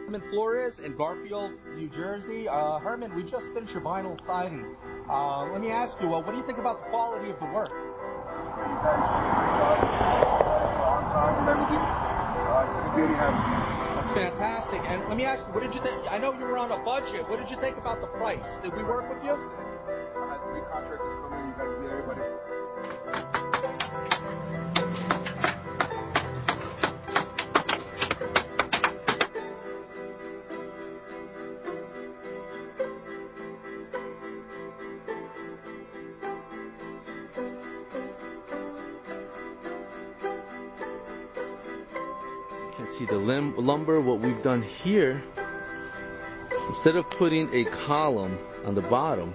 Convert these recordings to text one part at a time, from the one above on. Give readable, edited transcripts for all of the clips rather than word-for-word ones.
Herman Flores in Garfield, New Jersey. Herman, we just finished your vinyl siding. Let me ask you, what do you think about the quality of the work? That's fantastic. And let me ask you, what did you think? I know you were on a budget. What did you think about the price? Did we work with you? I had 3 contractors come in. You guys did everybody. You can see the lumber. What we've done here, instead of putting a column on the bottom,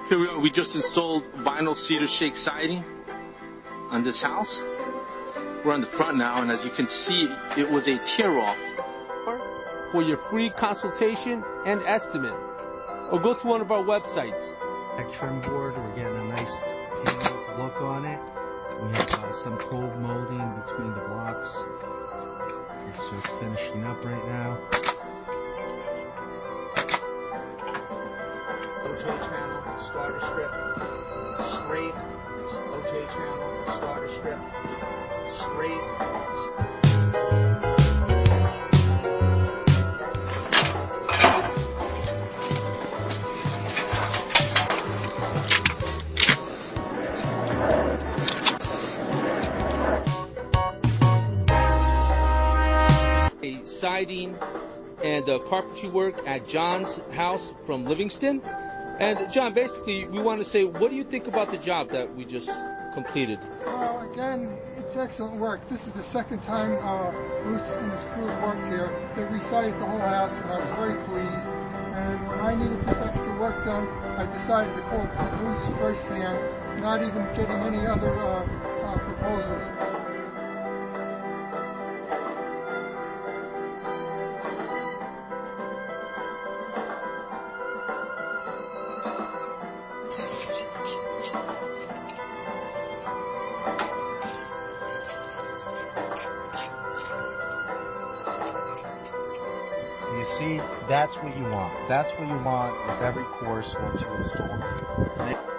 here we are. We just installed vinyl cedar shake siding on this house. We're on the front now, and as you can see, it was a tear-off. For your free consultation and estimate, or go to one of our websites. Trim board, we're getting a nice painted look on it. We have some cove molding between the blocks. It's just finishing up right now. OJ channel, starter strip, straight. OJ channel, starter strip, straight. Siding and carpentry work at John's house from Livingston. And John, basically, we want to say, what do you think about the job that we just completed? Well, again, it's excellent work. This is the second time Bruce and his crew have worked here. They resided the whole house, and I was very pleased. And when I needed this extra work done, I decided to call Bruce firsthand, not even getting any other proposals. You see, that's what you want. That's what you want with every course once you install it.